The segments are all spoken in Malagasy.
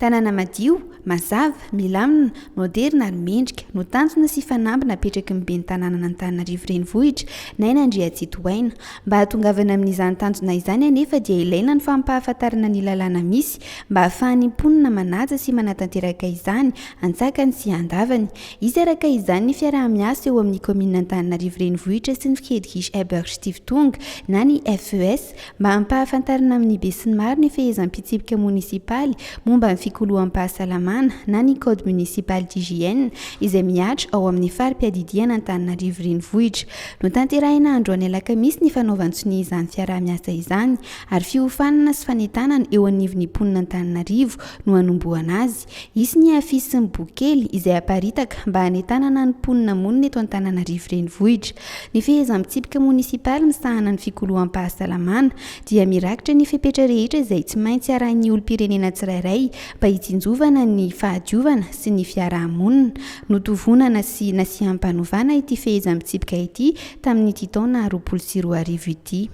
Tanàna madio, mazava, milamina, moderna ary mendrika no tanjona sy fanamby napetraky ny ben'ny tanàna n'Antananarivo renivohitra na eny Andriatsitohaina. Mba hatongavana amin'izany tanjona izany anefa dia ilaina ny fampahafantarana ny lalàna misy mba hahafahan'ny mponina manaja sy manatanteraka izany antsakany sy andavany. Izy araka izany ny fiaraha-miasa eo amin'ny komina Antananarivo renivohitra sy ny Frederic Ebert Stiftung na ny FES mba hampahafantarana amin'ny be sy ny maro ny fehezam-pitsipika munisipaly momba ny fikoloham-pahasalamana na ny code municipal d'hygiène izay mihatra ao amin'ny fari-piadidiana Antananarivo renivohitra. Notanterahina androany alakamisy ny fanaovan-tsony izany fiaraha-miasa izany ary fiofanana sy fanentanana eo anivon'ny mponina Antananarivo no hanombohana azy. Isy ny afisy sy ny bokely izay aparitaka mba hanentanana ny mponina monina eto Antananarivo renivohitra. Ny fehezam-pitsipika munisipaly misahana ny fikoloham-pahasalamana dia mirakitra ny fepetra rehetra izay tsy maintsy arahin'ny olom-pirenena tsirairay mba hitsinjovana ny fahadiovana sy ny fiarahamonina. Notovonana sy nasiam-panovana ity fehezam-pitsipika ity tamin'ity taona 2024 ity.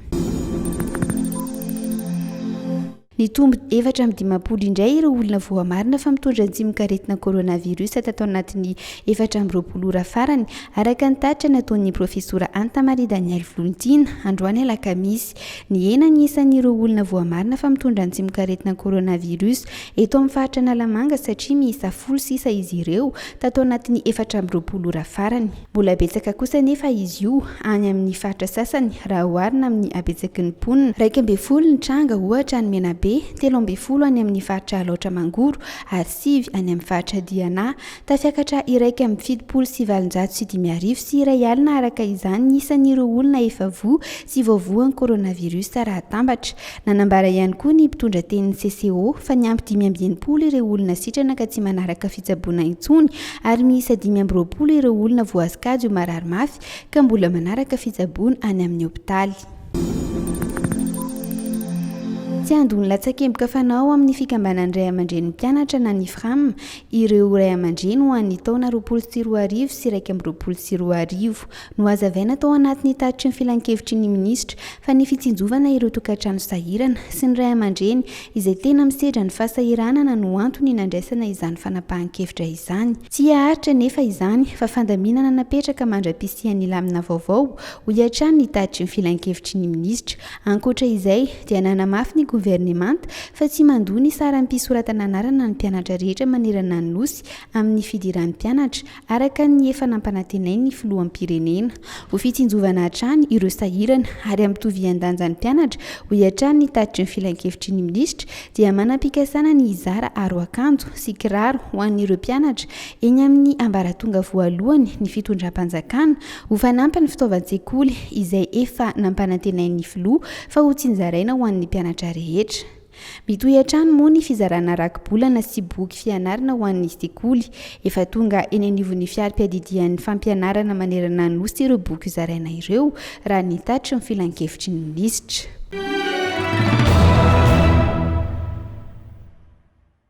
Ny tombo 450 indray ireo olona voamarina fa mitondra ny tsimikaretina coronavirus tato anatin'ny 420 ora farany araka ny tatra nataon'ny profesora Anta Maria Daniel Volontina androany alakamisy. Ny enany isan'ireo olona voamarina fa mitondra ny tsimikaretina coronavirus eto amin'ny faritra Analamanga satria miisa 10 izy ireo tato anatin'ny 420 ora farany. Mbola betsaka kosa nefa izy io any amin'ny faritra sasany raha oharina amin'ny abetsaky ny mponina. 12 ny tranga ohatra ny Menabe, 13 any amin'ny faritra Alaotra Mangoro ary 9 any amin'ny faritra Diana. Tafiakatra 1,750 sy 1 alina araka izany isan'ireo olona efa voa sy voavoan'ny coronavirus raha tambatra. Nanambara ihany koa ny mpitondra tenin'ny CCO fa ny ampy 520 ireo olona sitrana ka tsy manaraka fitsaboana intsony ary miisa 520 ireo olona voasakajy marary mafy ka mbola manaraka fitsaboana any amin'ny hopitaly. Tsy andony latsakemboka fanao amin'ny fikambanan'ny ray aman-dren'ny mpianatra na ny FRAM ireo ray aman-dreny ho an'ny taona 2024 sy 2025 no hazavaina tao anatin'ny tatitry ny filan-kevitry ny minisitra fa ny fitsinjovana ireo tokantrano sahirana sy ny ray aman-dreny izay tena misedra ny fahasahiranana no antony nandraisana izany fanapahan-kevitra izany. Tsy haharitra nefa izany fa fandaminana napetraka mandra-pisian'ny lamina vaovao ho iatrany ny tatitry ny filan-kevitry ny minisitra. Ankoatra izay dia nanamafy ny gouvernemanta fa tsy mandony sara mpisoratana anarana ny mpianatra rehetra manerana ny nosy amin'ny fidiran'ny mpianatra araka ny efa nampanantenainy ny filoham-pirenena. Ho fitsinjovana hatrany ireo sahirana aryamitovy an-danjan'ny mpianatra ho iatrany ny tatitry ny filan-kevitry ny minisitra dia manam-pikasana ny izara aro akanjo sy kiraro ho an'ireo mpianatra eny amin'ny ambaratonga voalohany ny fitondram-panjakana ho fanampy ny fitaovan-tsekoly izay efa nampanantenainy filoha fa ho tsinjaraina ho an'ny mpianatra rehetra. Mitohy hatrany moa ny fizarana raki-bolana sy boky fianarana ho an'ny sekoly. Efa tonga eny anivon'ny fiari-piadidian'ny fampianarana manerana ny nosy ireo boky zaraina ireo raha ny tatitry ny filan-kevitry ny minisitra.